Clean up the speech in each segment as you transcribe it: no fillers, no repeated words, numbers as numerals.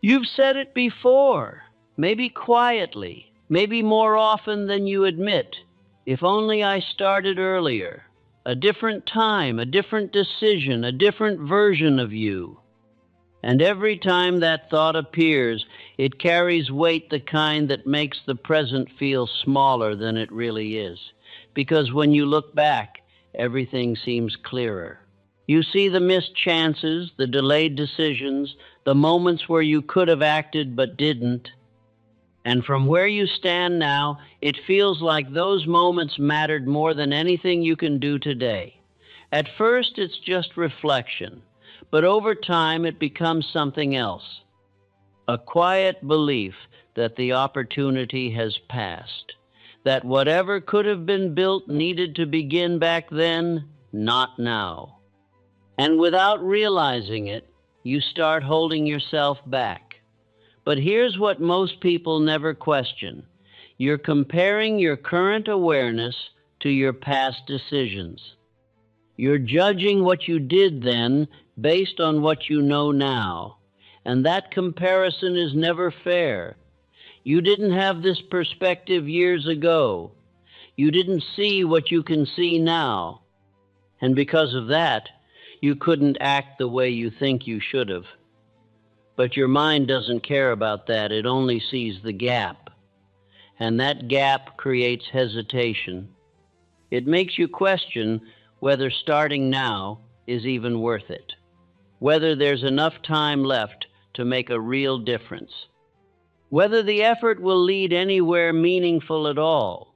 You've said it before, maybe quietly, maybe more often than you admit. If only I started earlier. A different time, a different decision, a different version of you. And every time that thought appears, it carries weight, the kind that makes the present feel smaller than it really is. Because when you look back, everything seems clearer. You see the missed chances, the delayed decisions, the moments where you could have acted but didn't. And from where you stand now, it feels like those moments mattered more than anything you can do today. At first, it's just reflection, but over time it becomes something else. A quiet belief that the opportunity has passed, that whatever could have been built needed to begin back then, not now. And without realizing it, you start holding yourself back. But here's what most people never question. You're comparing your current awareness to your past decisions. You're judging what you did then based on what you know now. And that comparison is never fair. You didn't have this perspective years ago. You didn't see what you can see now. And because of that, you couldn't act the way you think you should have. But your mind doesn't care about that. It only sees the gap. And that gap creates hesitation. It makes you question whether starting now is even worth it, whether there's enough time left to make a real difference, whether the effort will lead anywhere meaningful at all.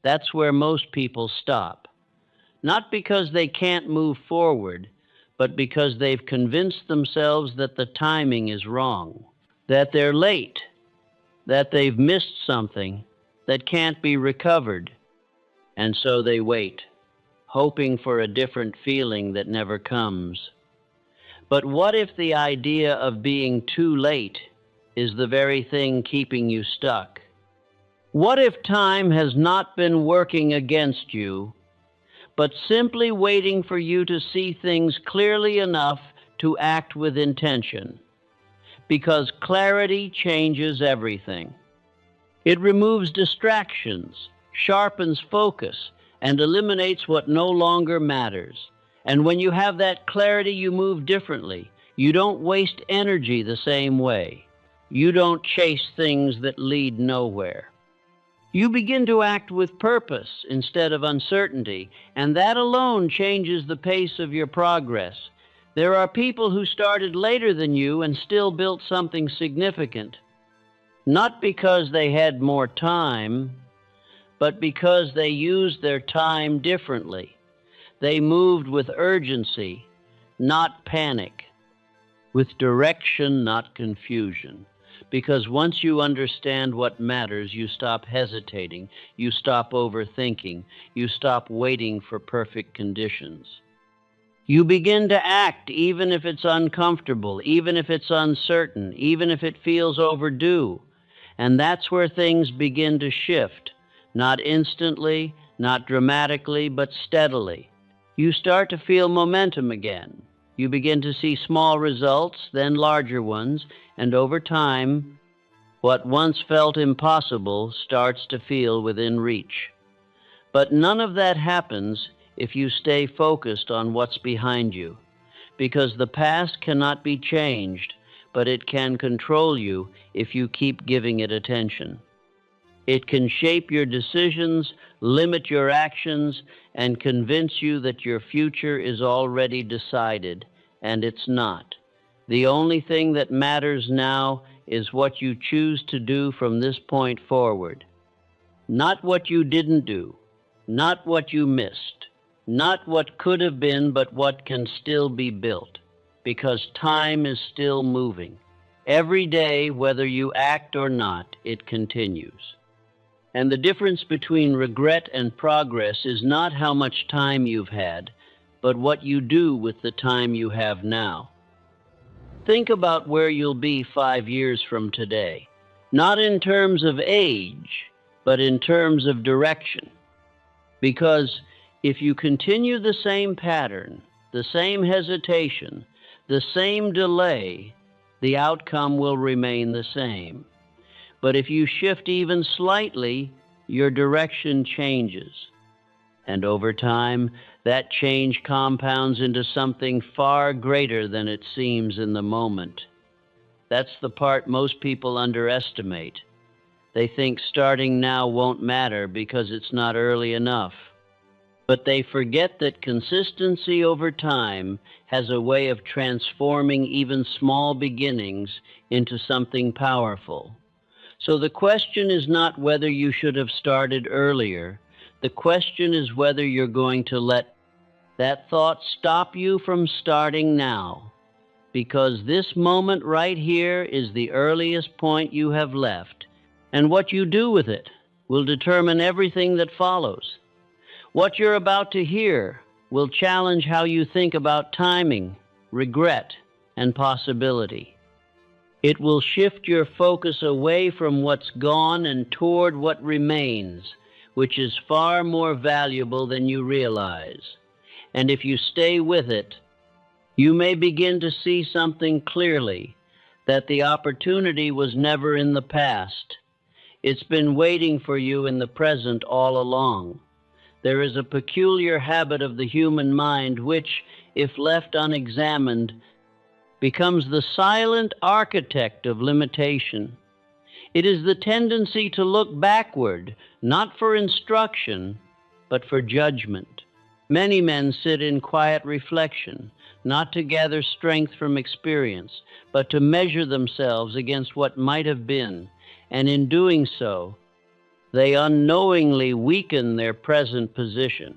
That's where most people stop. Not because they can't move forward, but because they've convinced themselves that the timing is wrong, that they're late, that they've missed something that can't be recovered. And so they wait, hoping for a different feeling that never comes. But what if the idea of being too late is the very thing keeping you stuck? What if time has not been working against you, but simply waiting for you to see things clearly enough to act with intention? Because clarity changes everything. It removes distractions, sharpens focus, and eliminates what no longer matters. And when you have that clarity, you move differently. You don't waste energy the same way. You don't chase things that lead nowhere. You begin to act with purpose instead of uncertainty, and that alone changes the pace of your progress. There are people who started later than you and still built something significant, not because they had more time, but because they used their time differently. They moved with urgency, not panic, with direction, not confusion. Because once you understand what matters, you stop hesitating, you stop overthinking, you stop waiting for perfect conditions. You begin to act even if it's uncomfortable, even if it's uncertain, even if it feels overdue. And that's where things begin to shift, not instantly, not dramatically, but steadily. You start to feel momentum again. You begin to see small results, then larger ones, and over time, what once felt impossible starts to feel within reach. But none of that happens if you stay focused on what's behind you, because the past cannot be changed, but it can control you if you keep giving it attention. It can shape your decisions, limit your actions, and convince you that your future is already decided, and it's not. The only thing that matters now is what you choose to do from this point forward. Not what you didn't do, not what you missed, not what could have been, but what can still be built, because time is still moving. Every day, whether you act or not, it continues. And the difference between regret and progress is not how much time you've had, but what you do with the time you have now. Think about where you'll be 5 years from today, not in terms of age, but in terms of direction. Because if you continue the same pattern, the same hesitation, the same delay, the outcome will remain the same. But if you shift even slightly, your direction changes. And over time, that change compounds into something far greater than it seems in the moment. That's the part most people underestimate. They think starting now won't matter because it's not early enough. But they forget that consistency over time has a way of transforming even small beginnings into something powerful. So the question is not whether you should have started earlier. The question is whether you're going to let that thought stop you from starting now. Because this moment right here is the earliest point you have left. And what you do with it will determine everything that follows. What you're about to hear will challenge how you think about timing, regret, and possibility. It will shift your focus away from what's gone and toward what remains, which is far more valuable than you realize. And if you stay with it, you may begin to see something clearly, that the opportunity was never in the past. It's been waiting for you in the present all along. There is a peculiar habit of the human mind which, if left unexamined, becomes the silent architect of limitation. It is the tendency to look backward, not for instruction, but for judgment. Many men sit in quiet reflection, not to gather strength from experience, but to measure themselves against what might have been, and in doing so, they unknowingly weaken their present position.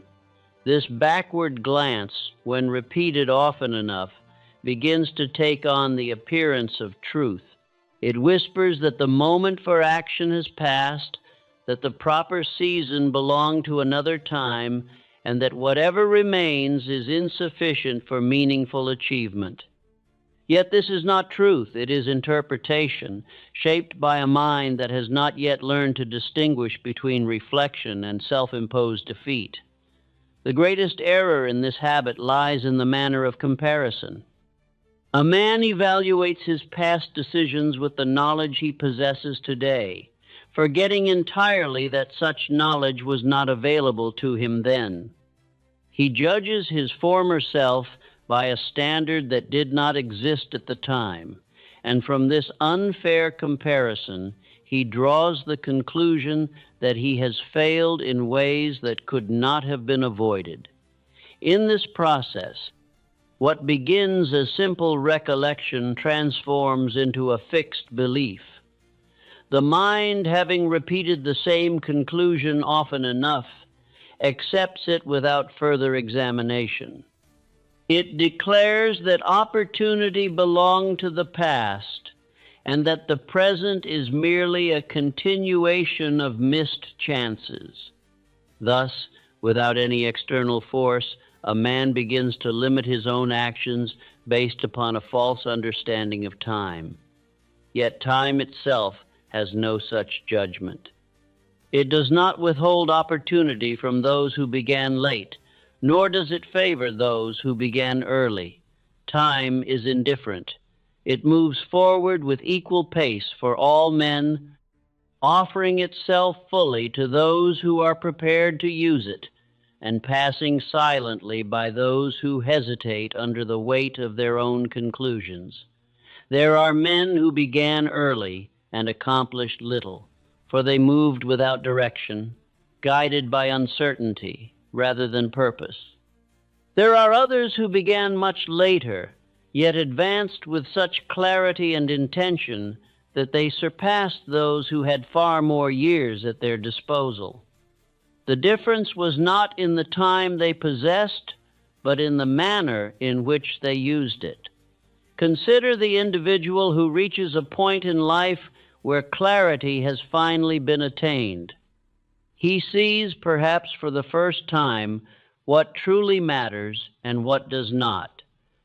This backward glance, when repeated often enough, begins to take on the appearance of truth. It whispers that the moment for action has passed, that the proper season belonged to another time, and that whatever remains is insufficient for meaningful achievement. Yet this is not truth, it is interpretation, shaped by a mind that has not yet learned to distinguish between reflection and self-imposed defeat. The greatest error in this habit lies in the manner of comparison. A man evaluates his past decisions with the knowledge he possesses today, forgetting entirely that such knowledge was not available to him then. He judges his former self by a standard that did not exist at the time, and from this unfair comparison, he draws the conclusion that he has failed in ways that could not have been avoided. In this process, what begins as simple recollection transforms into a fixed belief. The mind, having repeated the same conclusion often enough, accepts it without further examination. It declares that opportunity belonged to the past and that the present is merely a continuation of missed chances. Thus, without any external force, a man begins to limit his own actions based upon a false understanding of time. Yet time itself has no such judgment. It does not withhold opportunity from those who began late, nor does it favor those who began early. Time is indifferent. It moves forward with equal pace for all men, offering itself fully to those who are prepared to use it, and passing silently by those who hesitate under the weight of their own conclusions. There are men who began early and accomplished little, for they moved without direction, guided by uncertainty rather than purpose. There are others who began much later, yet advanced with such clarity and intention that they surpassed those who had far more years at their disposal. The difference was not in the time they possessed, but in the manner in which they used it. Consider the individual who reaches a point in life where clarity has finally been attained. He sees, perhaps for the first time, what truly matters and what does not.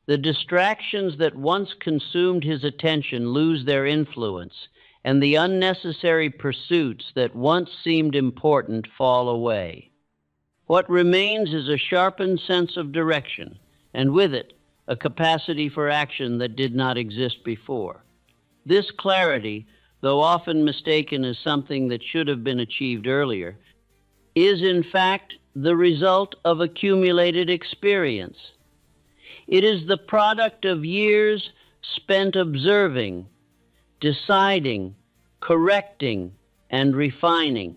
The distractions that once consumed his attention lose their influence, and the unnecessary pursuits that once seemed important fall away. What remains is a sharpened sense of direction, and with it, a capacity for action that did not exist before. This clarity, though often mistaken as something that should have been achieved earlier, is in fact the result of accumulated experience. It is the product of years spent observing, deciding, correcting, and refining.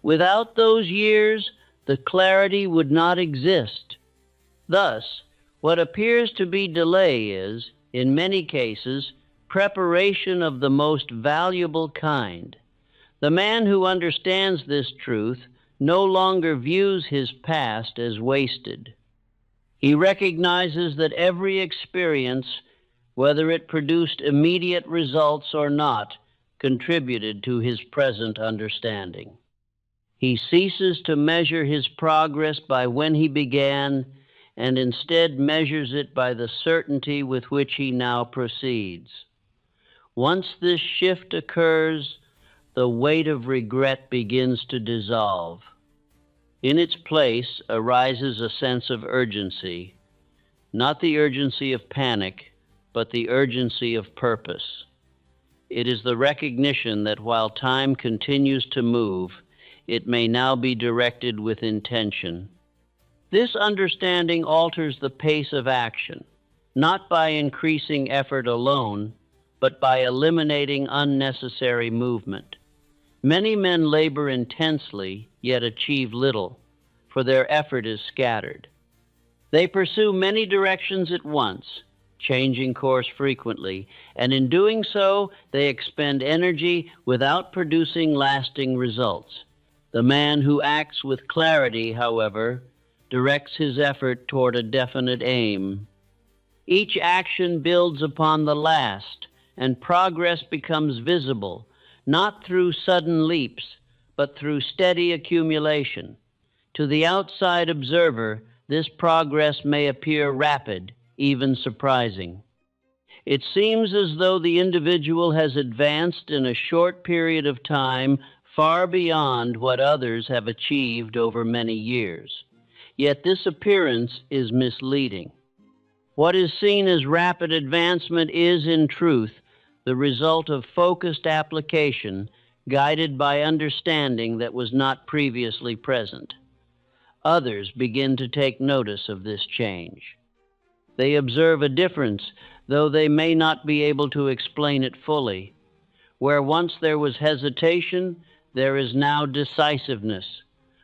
Without those years, the clarity would not exist. Thus, what appears to be delay is, in many cases, preparation of the most valuable kind. The man who understands this truth no longer views his past as wasted. He recognizes that every experience, whether it produced immediate results or not, contributed to his present understanding. He ceases to measure his progress by when he began, and instead measures it by the certainty with which he now proceeds. Once this shift occurs, the weight of regret begins to dissolve. In its place arises a sense of urgency, not the urgency of panic, but the urgency of purpose. It is the recognition that while time continues to move, it may now be directed with intention. This understanding alters the pace of action, not by increasing effort alone, but by eliminating unnecessary movement. Many men labor intensely, yet achieve little, for their effort is scattered. They pursue many directions at once, changing course frequently, and in doing so, they expend energy without producing lasting results. The man who acts with clarity, however, directs his effort toward a definite aim. Each action builds upon the last, and progress becomes visible, not through sudden leaps, but through steady accumulation. To the outside observer, this progress may appear rapid, even surprising. It seems as though the individual has advanced in a short period of time far beyond what others have achieved over many years. Yet this appearance is misleading. What is seen as rapid advancement is, in truth, the result of focused application, guided by understanding that was not previously present. Others begin to take notice of this change. They observe a difference, though they may not be able to explain it fully. Where once there was hesitation, there is now decisiveness.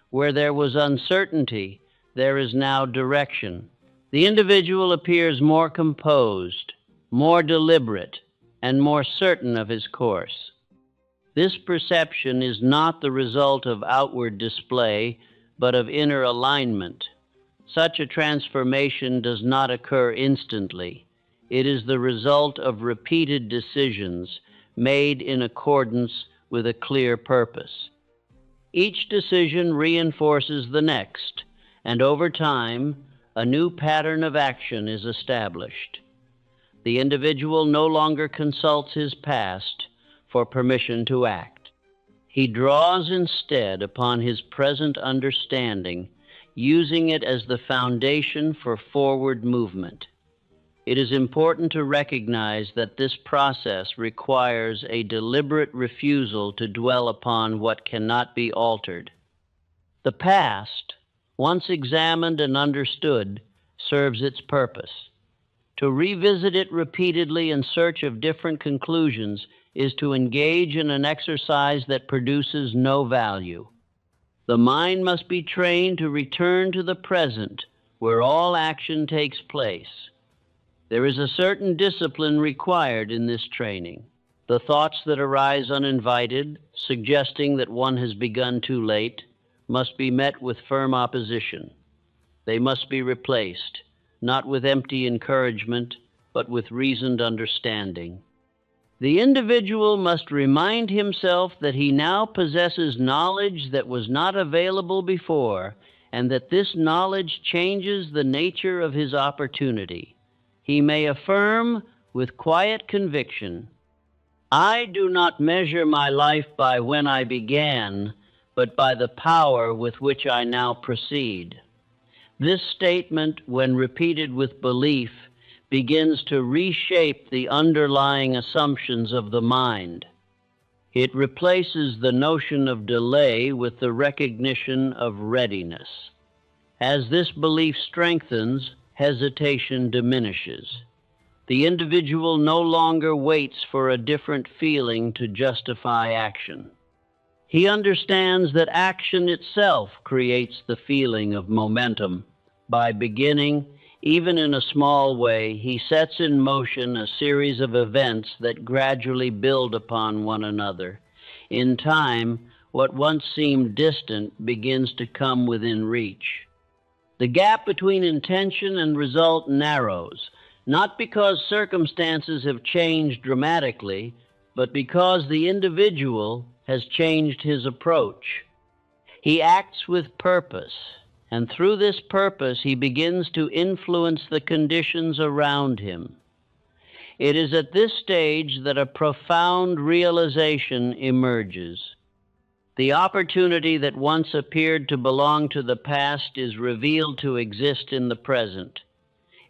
Where there was uncertainty, there is now direction. The individual appears more composed, more deliberate, and more certain of his course. This perception is not the result of outward display, but of inner alignment. Such a transformation does not occur instantly. It is the result of repeated decisions made in accordance with a clear purpose. Each decision reinforces the next, and over time, a new pattern of action is established. The individual no longer consults his past for permission to act. He draws instead upon his present understanding, using it as the foundation for forward movement. It is important to recognize that this process requires a deliberate refusal to dwell upon what cannot be altered. The past, once examined and understood, serves its purpose. To revisit it repeatedly in search of different conclusions is to engage in an exercise that produces no value. The mind must be trained to return to the present, where all action takes place. There is a certain discipline required in this training. The thoughts that arise uninvited, suggesting that one has begun too late, must be met with firm opposition. They must be replaced, not with empty encouragement, but with reasoned understanding. The individual must remind himself that he now possesses knowledge that was not available before, and that this knowledge changes the nature of his opportunity. He may affirm with quiet conviction, "I do not measure my life by when I began, but by the power with which I now proceed." This statement, when repeated with belief, begins to reshape the underlying assumptions of the mind. It replaces the notion of delay with the recognition of readiness. As this belief strengthens, hesitation diminishes. The individual no longer waits for a different feeling to justify action. He understands that action itself creates the feeling of momentum. By beginning, even in a small way, he sets in motion a series of events that gradually build upon one another. In time, what once seemed distant begins to come within reach. The gap between intention and result narrows, not because circumstances have changed dramatically, but because the individual has changed his approach. He acts with purpose, and through this purpose he begins to influence the conditions around him. It is at this stage that a profound realization emerges. The opportunity that once appeared to belong to the past is revealed to exist in the present.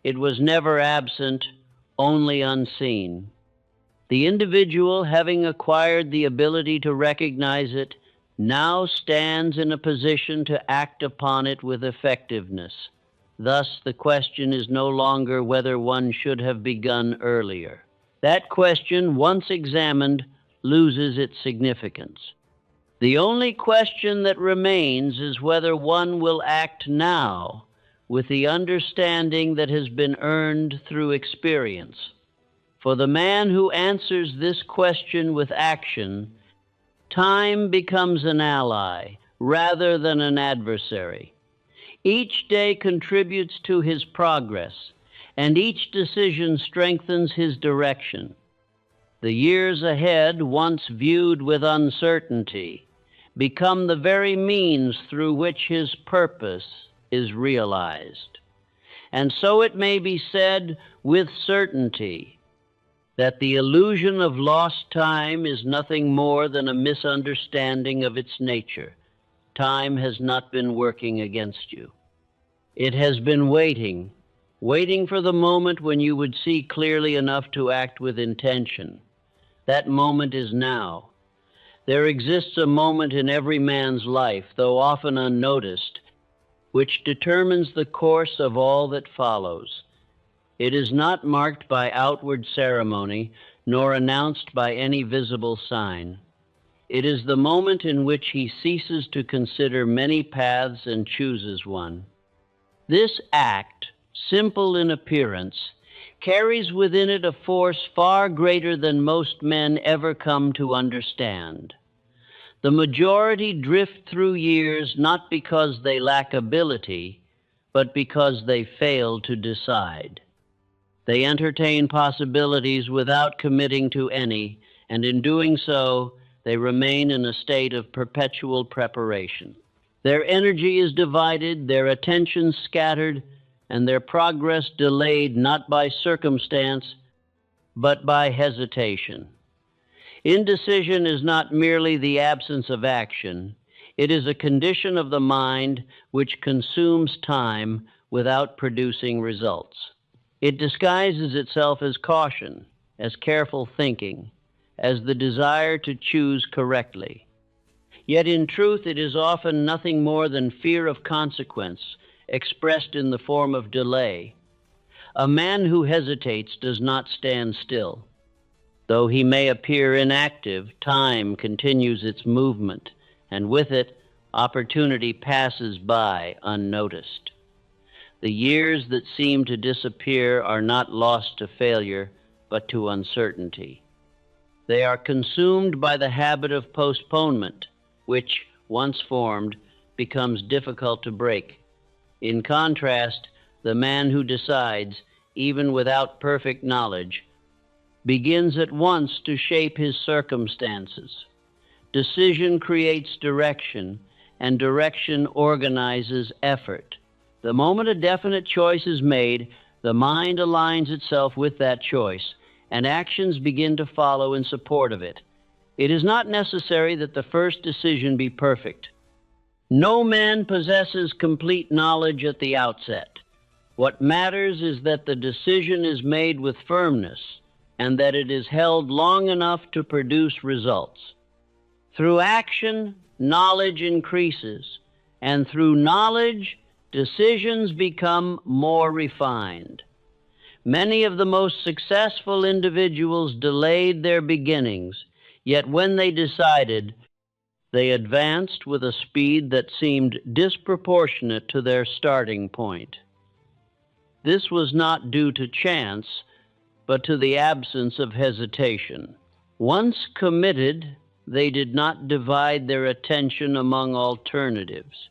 It was never absent, only unseen. The individual, having acquired the ability to recognize it, now stands in a position to act upon it with effectiveness. Thus, the question is no longer whether one should have begun earlier. That question, once examined, loses its significance. The only question that remains is whether one will act now with the understanding that has been earned through experience. For the man who answers this question with action, time becomes an ally rather than an adversary. Each day contributes to his progress, and each decision strengthens his direction. The years ahead, once viewed with uncertainty, become the very means through which his purpose is realized. And so it may be said with certainty that the illusion of lost time is nothing more than a misunderstanding of its nature. Time has not been working against you. It has been waiting for the moment when you would see clearly enough to act with intention. That moment is now. There exists a moment in every man's life, though often unnoticed, which determines the course of all that follows. It is not marked by outward ceremony, nor announced by any visible sign. It is the moment in which he ceases to consider many paths and chooses one. This act, simple in appearance, carries within it a force far greater than most men ever come to understand. The majority drift through years not because they lack ability, but because they fail to decide. They entertain possibilities without committing to any, and in doing so, they remain in a state of perpetual preparation. Their energy is divided, their attention scattered, and their progress delayed not by circumstance, but by hesitation. Indecision is not merely the absence of action. It is a condition of the mind which consumes time without producing results. It disguises itself as caution, as careful thinking, as the desire to choose correctly. Yet in truth it is often nothing more than fear of consequence, expressed in the form of delay. A man who hesitates does not stand still. Though he may appear inactive, time continues its movement, and with it, opportunity passes by unnoticed. The years that seem to disappear are not lost to failure, but to uncertainty. They are consumed by the habit of postponement, which, once formed, becomes difficult to break. In contrast, the man who decides, even without perfect knowledge, begins at once to shape his circumstances. Decision creates direction, and direction organizes effort. The moment a definite choice is made, the mind aligns itself with that choice, and actions begin to follow in support of it. It is not necessary that the first decision be perfect. No man possesses complete knowledge at the outset. What matters is that the decision is made with firmness and that it is held long enough to produce results. Through action, knowledge increases, and through knowledge, decisions become more refined. Many of the most successful individuals delayed their beginnings, yet when they decided, they advanced with a speed that seemed disproportionate to their starting point. This was not due to chance, but to the absence of hesitation. Once committed, they did not divide their attention among alternatives.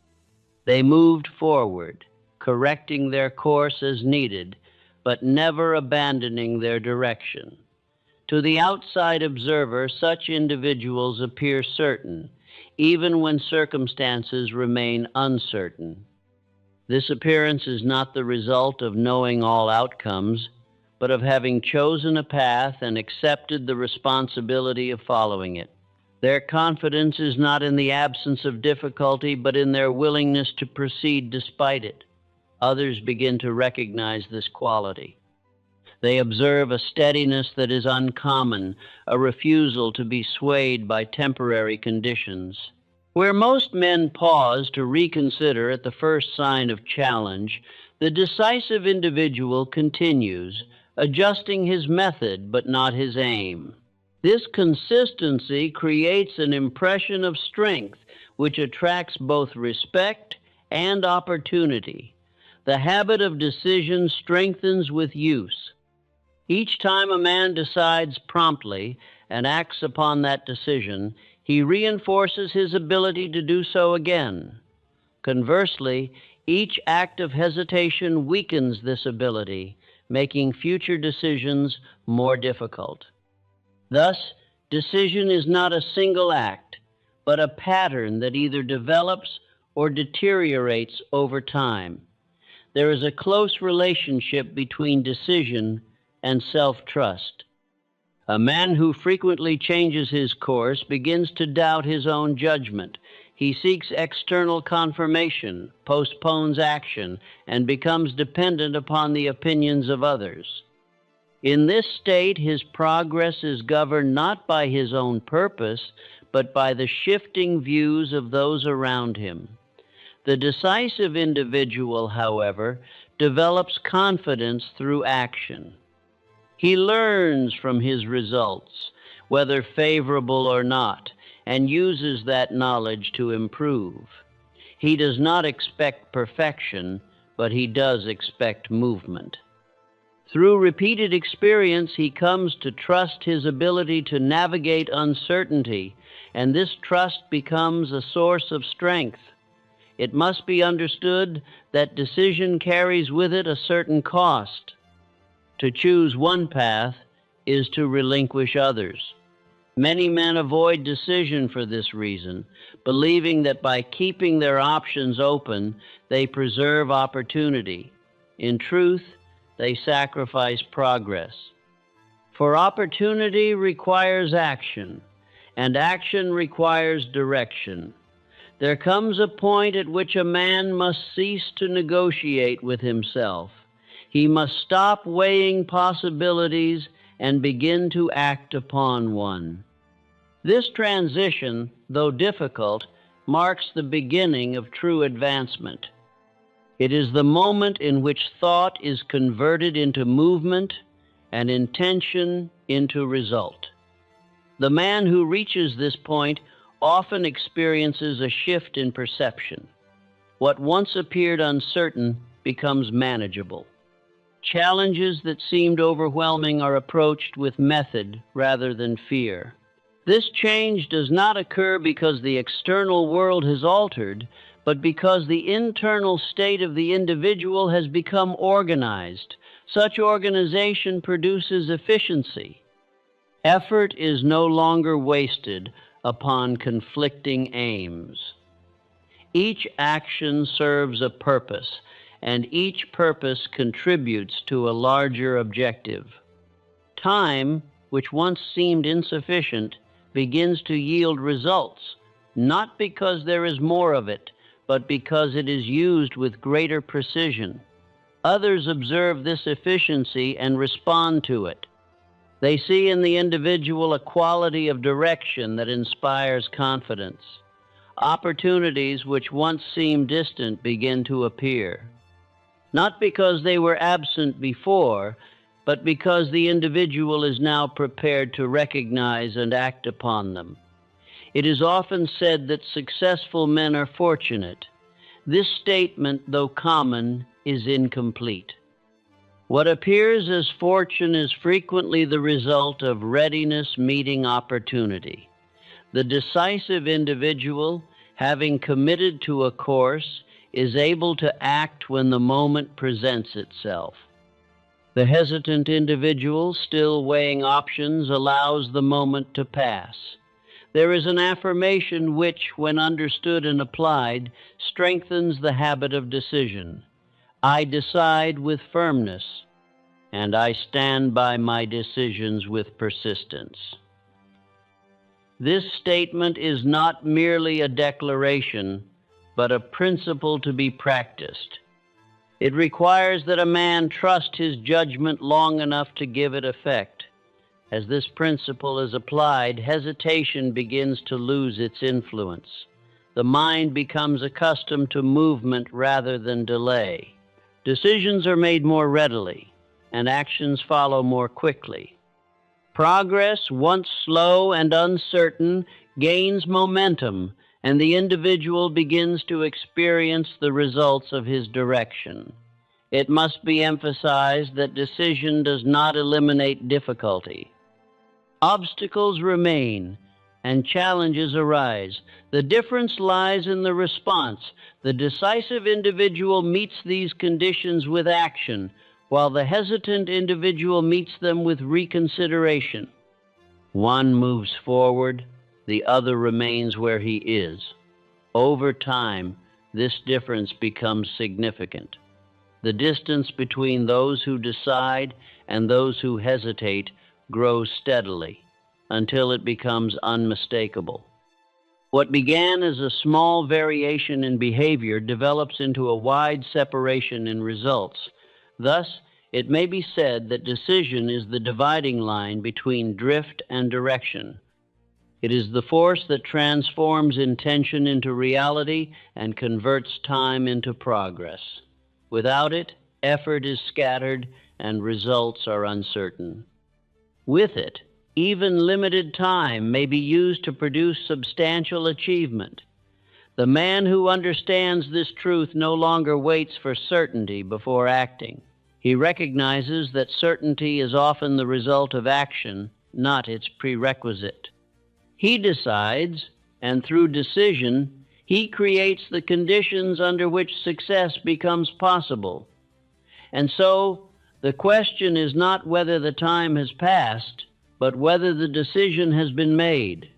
They moved forward, correcting their course as needed, but never abandoning their direction. To the outside observer, such individuals appear certain, even when circumstances remain uncertain. This appearance is not the result of knowing all outcomes, but of having chosen a path and accepted the responsibility of following it. Their confidence is not in the absence of difficulty, but in their willingness to proceed despite it. Others begin to recognize this quality. They observe a steadiness that is uncommon, a refusal to be swayed by temporary conditions. Where most men pause to reconsider at the first sign of challenge, the decisive individual continues, adjusting his method but not his aim. This consistency creates an impression of strength which attracts both respect and opportunity. The habit of decision strengthens with use. Each time a man decides promptly and acts upon that decision, he reinforces his ability to do so again. Conversely, each act of hesitation weakens this ability, making future decisions more difficult. Thus, decision is not a single act, but a pattern that either develops or deteriorates over time. There is a close relationship between decision and self-trust. A man who frequently changes his course begins to doubt his own judgment. He seeks external confirmation, postpones action, and becomes dependent upon the opinions of others. In this state, his progress is governed not by his own purpose, but by the shifting views of those around him. The decisive individual, however, develops confidence through action. He learns from his results, whether favorable or not, and uses that knowledge to improve. He does not expect perfection, but he does expect movement. Through repeated experience, he comes to trust his ability to navigate uncertainty, and this trust becomes a source of strength. It must be understood that decision carries with it a certain cost. To choose one path is to relinquish others. Many men avoid decision for this reason, believing that by keeping their options open, they preserve opportunity. In truth, they sacrifice progress. For opportunity requires action, and action requires direction. There comes a point at which a man must cease to negotiate with himself. He must stop weighing possibilities and begin to act upon one. This transition, though difficult, marks the beginning of true advancement. It is the moment in which thought is converted into movement and intention into result. The man who reaches this point often experiences a shift in perception. What once appeared uncertain becomes manageable. Challenges that seemed overwhelming are approached with method rather than fear. This change does not occur because the external world has altered, but because the internal state of the individual has become organized. Such organization produces efficiency. Effort is no longer wasted upon conflicting aims. Each action serves a purpose, and each purpose contributes to a larger objective. Time, which once seemed insufficient, begins to yield results, not because there is more of it, but because it is used with greater precision. Others observe this efficiency and respond to it. They see in the individual a quality of direction that inspires confidence. Opportunities which once seemed distant begin to appear, not because they were absent before, but because the individual is now prepared to recognize and act upon them. It is often said that successful men are fortunate. This statement, though common, is incomplete. What appears as fortune is frequently the result of readiness meeting opportunity. The decisive individual, having committed to a course, is able to act when the moment presents itself. The hesitant individual, still weighing options, allows the moment to pass. There is an affirmation which, when understood and applied, strengthens the habit of decision. I decide with firmness, and I stand by my decisions with persistence. This statement is not merely a declaration, but a principle to be practiced. It requires that a man trust his judgment long enough to give it effect. As this principle is applied, hesitation begins to lose its influence. The mind becomes accustomed to movement rather than delay. Decisions are made more readily, and actions follow more quickly. Progress, once slow and uncertain, gains momentum, and the individual begins to experience the results of his direction. It must be emphasized that decision does not eliminate difficulty. Obstacles remain, and challenges arise. The difference lies in the response. The decisive individual meets these conditions with action, while the hesitant individual meets them with reconsideration. One moves forward, the other remains where he is. Over time, this difference becomes significant. The distance between those who decide and those who hesitate grows steadily until it becomes unmistakable. What began as a small variation in behavior develops into a wide separation in results. Thus, it may be said that decision is the dividing line between drift and direction. It is the force that transforms intention into reality and converts time into progress. Without it, effort is scattered and results are uncertain. With it, even limited time may be used to produce substantial achievement. The man who understands this truth no longer waits for certainty before acting. He recognizes that certainty is often the result of action, not its prerequisite. He decides, and through decision, he creates the conditions under which success becomes possible. And so, the question is not whether the time has passed, but whether the decision has been made.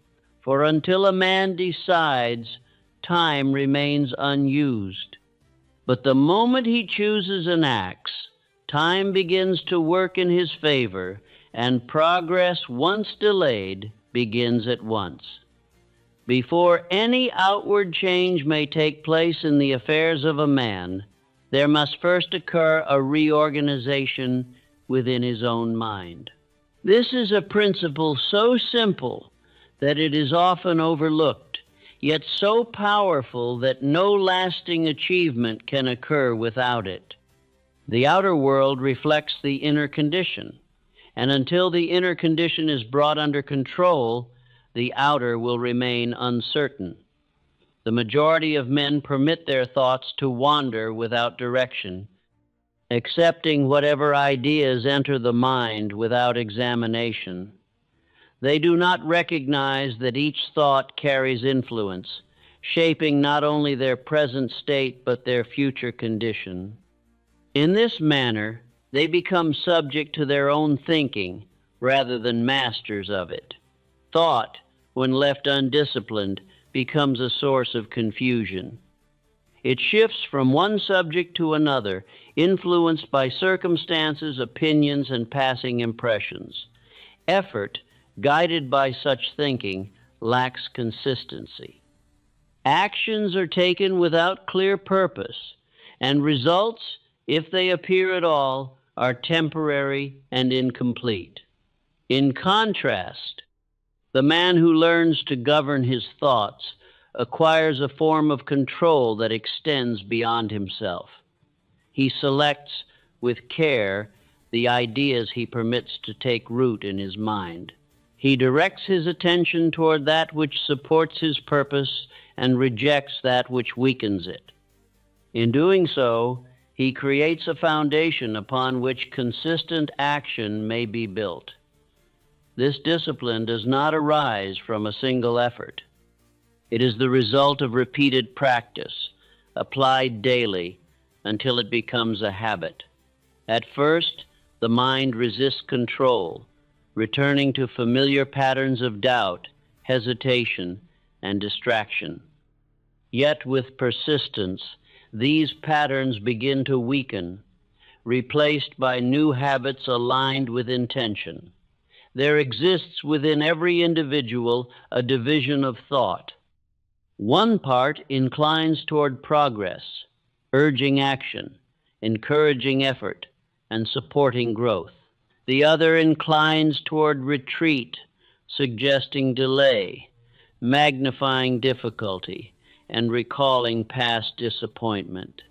For until a man decides, time remains unused. But the moment he chooses and acts, time begins to work in his favor, and progress, once delayed, begins at once. Before any outward change may take place in the affairs of a man, there must first occur a reorganization within his own mind. This is a principle so simple that it is often overlooked, yet so powerful that no lasting achievement can occur without it. The outer world reflects the inner condition, and until the inner condition is brought under control, the outer will remain uncertain. The majority of men permit their thoughts to wander without direction, accepting whatever ideas enter the mind without examination. They do not recognize that each thought carries influence, shaping not only their present state but their future condition. In this manner, they become subject to their own thinking rather than masters of it. Thought, when left undisciplined, becomes a source of confusion. It shifts from one subject to another, influenced by circumstances, opinions, and passing impressions. Effort, guided by such thinking, lacks consistency. Actions are taken without clear purpose, and results, if they appear at all, are temporary and incomplete. In contrast, the man who learns to govern his thoughts acquires a form of control that extends beyond himself. He selects with care the ideas he permits to take root in his mind. He directs his attention toward that which supports his purpose and rejects that which weakens it. In doing so, he creates a foundation upon which consistent action may be built. This discipline does not arise from a single effort. It is the result of repeated practice, applied daily until it becomes a habit. At first, the mind resists control, returning to familiar patterns of doubt, hesitation, and distraction. Yet with persistence, these patterns begin to weaken, replaced by new habits aligned with intention. There exists within every individual a division of thought. One part inclines toward progress, urging action, encouraging effort, and supporting growth. The other inclines toward retreat, suggesting delay, magnifying difficulty, and recalling past disappointment.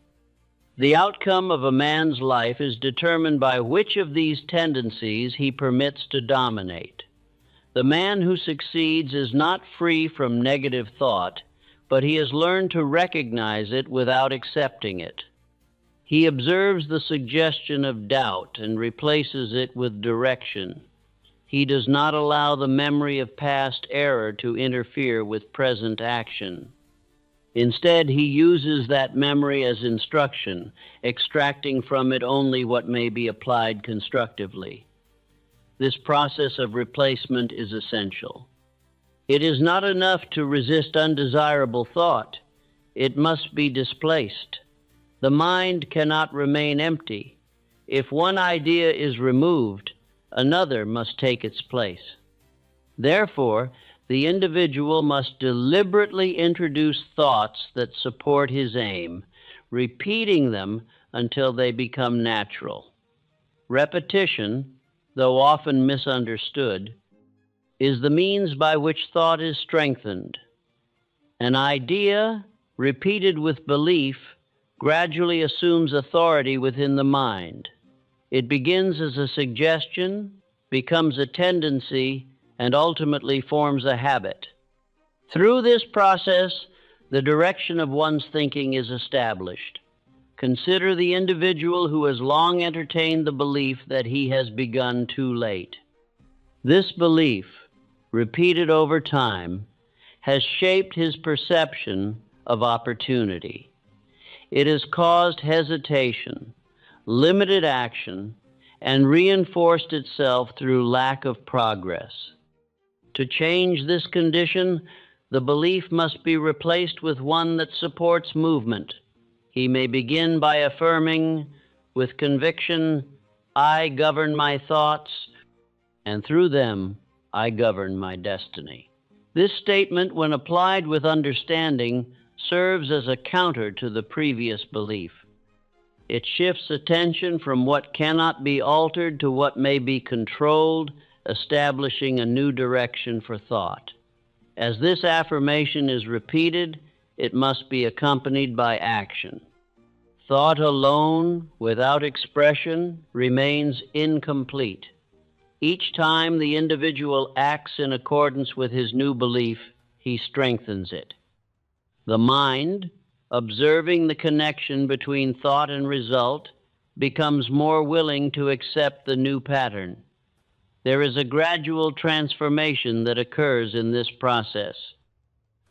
The outcome of a man's life is determined by which of these tendencies he permits to dominate. The man who succeeds is not free from negative thought, but he has learned to recognize it without accepting it. He observes the suggestion of doubt and replaces it with direction. He does not allow the memory of past error to interfere with present action. Instead, he uses that memory as instruction, extracting from it only what may be applied constructively. This process of replacement is essential. It is not enough to resist undesirable thought. It must be displaced. The mind cannot remain empty. If one idea is removed, another must take its place. Therefore, the individual must deliberately introduce thoughts that support his aim, repeating them until they become natural. Repetition, though often misunderstood, is the means by which thought is strengthened. An idea, repeated with belief, gradually assumes authority within the mind. It begins as a suggestion, becomes a tendency, and ultimately forms a habit. Through this process, the direction of one's thinking is established. Consider the individual who has long entertained the belief that he has begun too late. This belief, repeated over time, has shaped his perception of opportunity. It has caused hesitation, limited action, and reinforced itself through lack of progress. To change this condition, the belief must be replaced with one that supports movement. He may begin by affirming, with conviction, "I govern my thoughts, and through them I govern my destiny." This statement, when applied with understanding, serves as a counter to the previous belief. It shifts attention from what cannot be altered to what may be controlled, establishing a new direction for thought. As this affirmation is repeated, it must be accompanied by action. Thought alone, without expression, remains incomplete. Each time the individual acts in accordance with his new belief, he strengthens it. The mind, observing the connection between thought and result, becomes more willing to accept the new pattern. There is a gradual transformation that occurs in this process.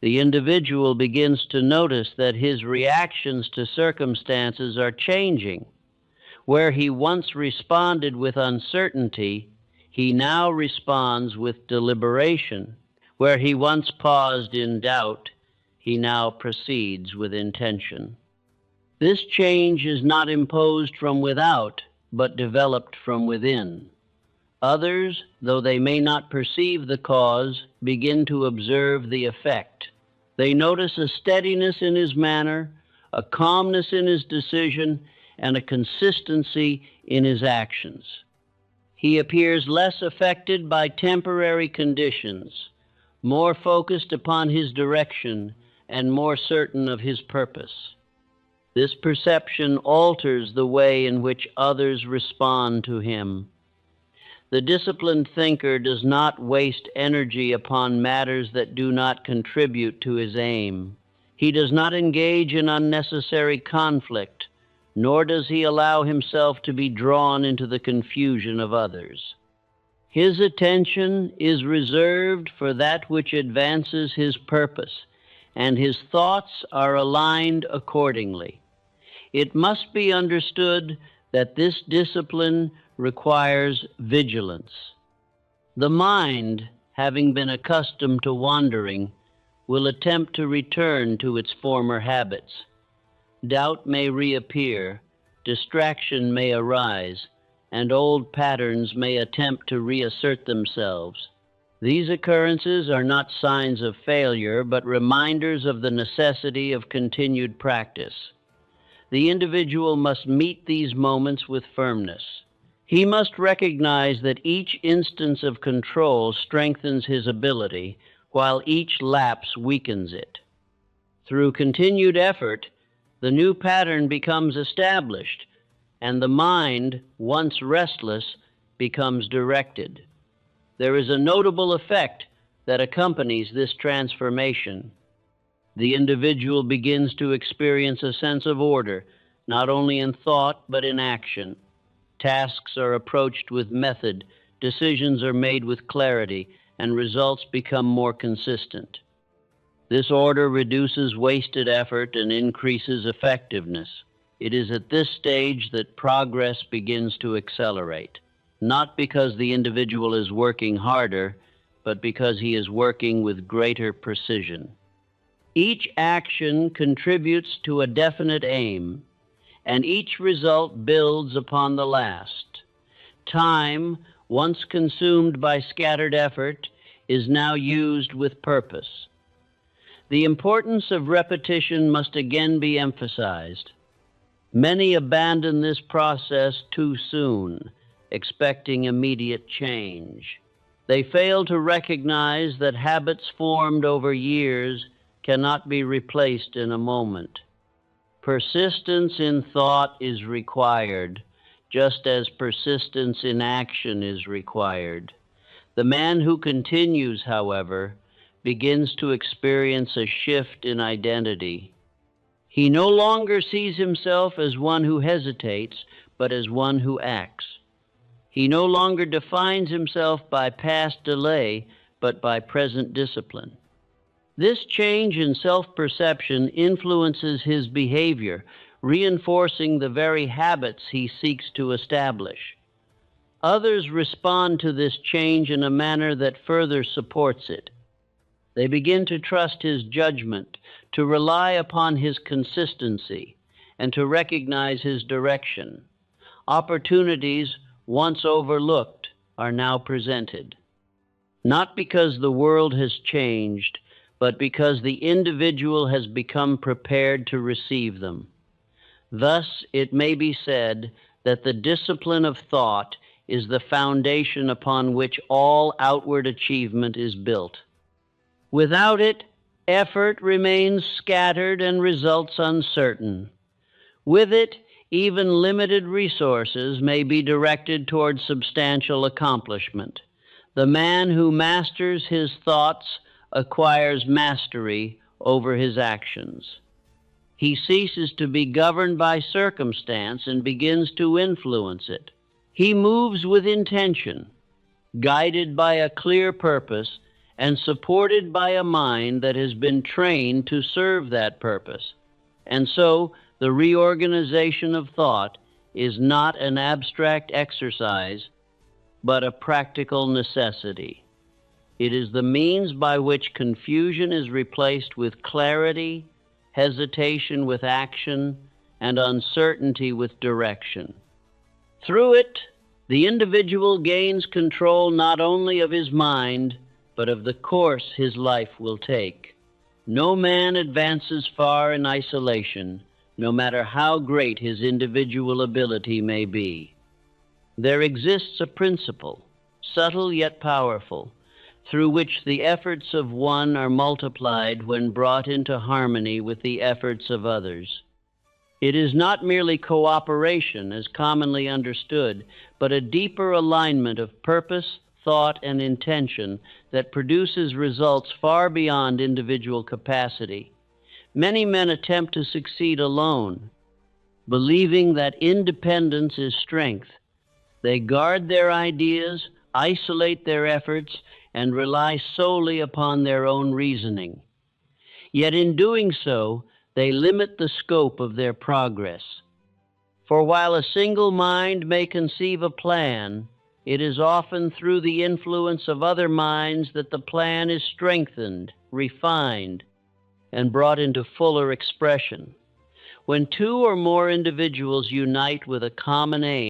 The individual begins to notice that his reactions to circumstances are changing. Where he once responded with uncertainty, he now responds with deliberation. Where he once paused in doubt, he now proceeds with intention. This change is not imposed from without, but developed from within. Others, though they may not perceive the cause, begin to observe the effect. They notice a steadiness in his manner, a calmness in his decision, and a consistency in his actions. He appears less affected by temporary conditions, more focused upon his direction, and more certain of his purpose. This perception alters the way in which others respond to him. The disciplined thinker does not waste energy upon matters that do not contribute to his aim. He does not engage in unnecessary conflict, nor does he allow himself to be drawn into the confusion of others. His attention is reserved for that which advances his purpose, and his thoughts are aligned accordingly. It must be understood that this discipline requires vigilance. The mind, having been accustomed to wandering, will attempt to return to its former habits. Doubt may reappear, distraction may arise, and old patterns may attempt to reassert themselves. These occurrences are not signs of failure, but reminders of the necessity of continued practice. The individual must meet these moments with firmness. He must recognize that each instance of control strengthens his ability, while each lapse weakens it. Through continued effort, the new pattern becomes established, and the mind, once restless, becomes directed. There is a notable effect that accompanies this transformation. The individual begins to experience a sense of order, not only in thought but in action. Tasks are approached with method, decisions are made with clarity, and results become more consistent. This order reduces wasted effort and increases effectiveness. It is at this stage that progress begins to accelerate, not because the individual is working harder, but because he is working with greater precision. Each action contributes to a definite aim, and each result builds upon the last. Time, once consumed by scattered effort, is now used with purpose. The importance of repetition must again be emphasized. Many abandon this process too soon, expecting immediate change. They fail to recognize that habits formed over years cannot be replaced in a moment. Persistence in thought is required, just as persistence in action is required. The man who continues, however, begins to experience a shift in identity. He no longer sees himself as one who hesitates, but as one who acts. He no longer defines himself by past delay, but by present discipline. This change in self-perception influences his behavior, reinforcing the very habits he seeks to establish. Others respond to this change in a manner that further supports it. They begin to trust his judgment, to rely upon his consistency, and to recognize his direction. Opportunities once overlooked are now presented, not because the world has changed, but because the individual has become prepared to receive them. Thus, it may be said that the discipline of thought is the foundation upon which all outward achievement is built. Without it, effort remains scattered and results uncertain. With it, even limited resources may be directed toward substantial accomplishment. The man who masters his thoughts acquires mastery over his actions. He ceases to be governed by circumstance and begins to influence it. He moves with intention, guided by a clear purpose and supported by a mind that has been trained to serve that purpose. And so, the reorganization of thought is not an abstract exercise, but a practical necessity. It is the means by which confusion is replaced with clarity, hesitation with action, and uncertainty with direction. Through it, the individual gains control not only of his mind, but of the course his life will take. No man advances far in isolation, no matter how great his individual ability may be. There exists a principle, subtle yet powerful, through which the efforts of one are multiplied when brought into harmony with the efforts of others. It is not merely cooperation, as commonly understood, but a deeper alignment of purpose, thought, and intention that produces results far beyond individual capacity. Many men attempt to succeed alone, believing that independence is strength. They guard their ideas, isolate their efforts, and rely solely upon their own reasoning. Yet in doing so, they limit the scope of their progress. For while a single mind may conceive a plan, it is often through the influence of other minds that the plan is strengthened, refined, and brought into fuller expression. When two or more individuals unite with a common aim,